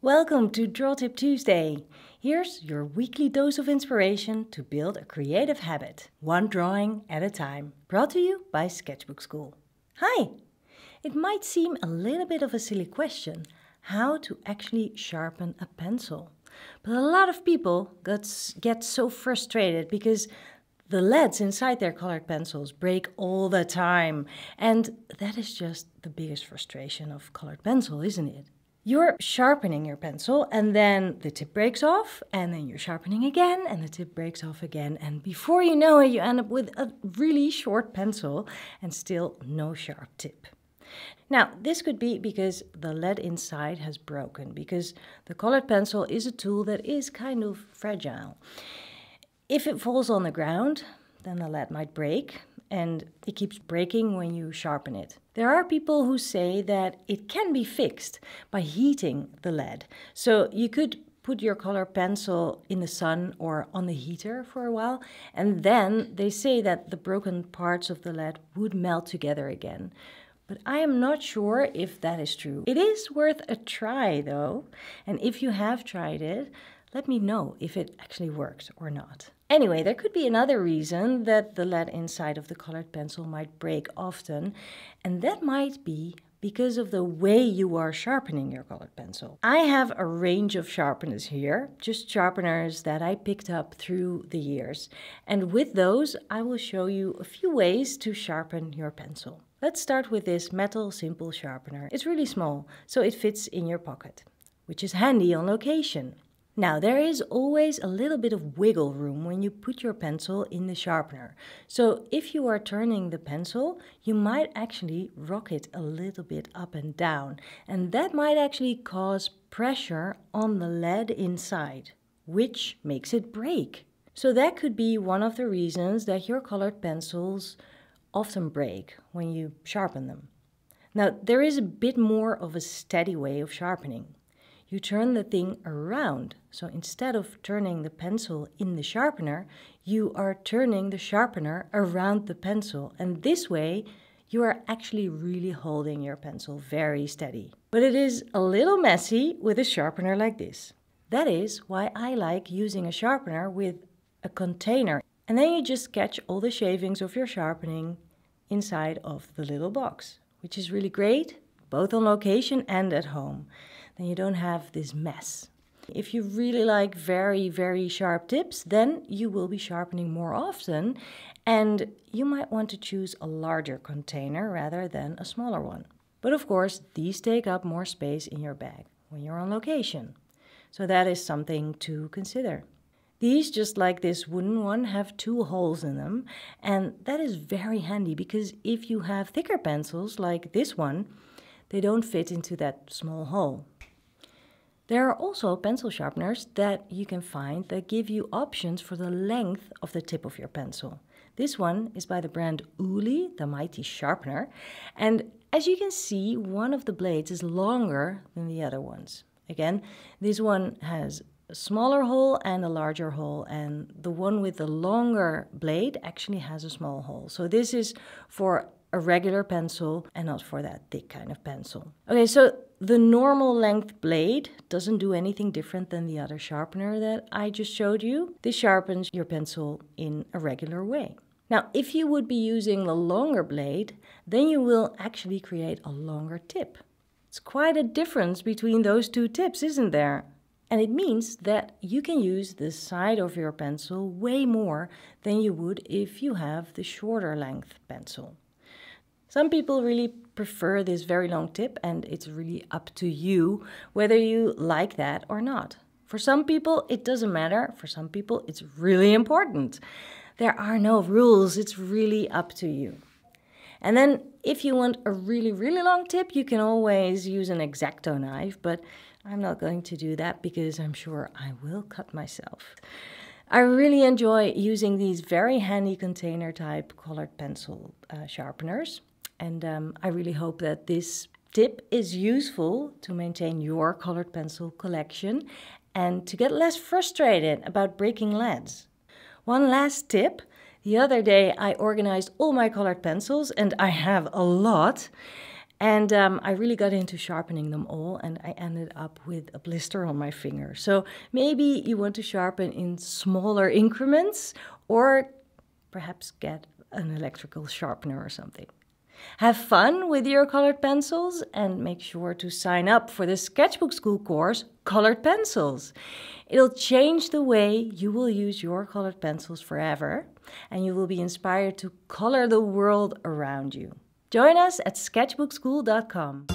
Welcome to Draw Tip Tuesday. Here's your weekly dose of inspiration to build a creative habit, one drawing at a time. Brought to you by Sketchbook Skool. Hi! It might seem a little bit of a silly question, how to actually sharpen a pencil. But a lot of people get so frustrated because the leads inside their colored pencils break all the time. And that is just the biggest frustration of colored pencil, isn't it? You're sharpening your pencil and then the tip breaks off and then you're sharpening again and the tip breaks off again. And before you know it, you end up with a really short pencil and still no sharp tip. Now, this could be because the lead inside has broken, because the colored pencil is a tool that is kind of fragile. If it falls on the ground, then the lead might break, and it keeps breaking when you sharpen it. There are people who say that it can be fixed by heating the lead. So you could put your colored pencil in the sun or on the heater for a while, and then they say that the broken parts of the lead would melt together again. But I am not sure if that is true. It is worth a try though, and if you have tried it, let me know if it actually works or not. Anyway, there could be another reason that the lead inside of the colored pencil might break often, and that might be because of the way you are sharpening your colored pencil. I have a range of sharpeners here, just sharpeners that I picked up through the years. And with those, I will show you a few ways to sharpen your pencil. Let's start with this metal simple sharpener. It's really small, so it fits in your pocket, which is handy on location. Now, there is always a little bit of wiggle room when you put your pencil in the sharpener. So if you are turning the pencil, you might actually rock it a little bit up and down. And that might actually cause pressure on the lead inside, which makes it break. So that could be one of the reasons that your colored pencils often break when you sharpen them. Now, there is a bit more of a steady way of sharpening. You turn the thing around. So instead of turning the pencil in the sharpener, you are turning the sharpener around the pencil. And this way, you are actually really holding your pencil very steady. But it is a little messy with a sharpener like this. That is why I like using a sharpener with a container. And then you just catch all the shavings of your sharpening inside of the little box, which is really great, both on location and at home. Then you don't have this mess. If you really like very, very sharp tips, then you will be sharpening more often, and you might want to choose a larger container rather than a smaller one. But of course, these take up more space in your bag when you're on location. So that is something to consider. These, just like this wooden one, have 2 holes in them, and that is very handy because if you have thicker pencils like this one, they don't fit into that small hole. There are also pencil sharpeners that you can find that give you options for the length of the tip of your pencil. This one is by the brand Uli, the mighty sharpener, and as you can see, one of the blades is longer than the other ones. Again, this one has a smaller hole and a larger hole, and the one with the longer blade actually has a small hole. So this is for a regular pencil and not for that thick kind of pencil. Okay, so the normal length blade doesn't do anything different than the other sharpener that I just showed you. This sharpens your pencil in a regular way. Now, if you would be using the longer blade, then you will actually create a longer tip. It's quite a difference between those 2 tips, isn't there? And it means that you can use the side of your pencil way more than you would if you have the shorter length pencil. Some people really prefer this very long tip, and it's really up to you whether you like that or not. For some people, it doesn't matter. For some people, it's really important. There are no rules. It's really up to you. And then if you want a really, really long tip, you can always use an X-Acto knife, but I'm not going to do that because I'm sure I will cut myself. I really enjoy using these very handy container type colored pencil sharpeners. And I really hope that this tip is useful to maintain your colored pencil collection and to get less frustrated about breaking leads. One last tip. The other day I organized all my colored pencils, and I have a lot. And I really got into sharpening them all, and I ended up with a blister on my finger. So maybe you want to sharpen in smaller increments, or perhaps get an electrical sharpener or something. Have fun with your colored pencils and make sure to sign up for the Sketchbook Skool course, Colored Pencils. It'll change the way you will use your colored pencils forever, and you will be inspired to color the world around you. Join us at sketchbookskool.com.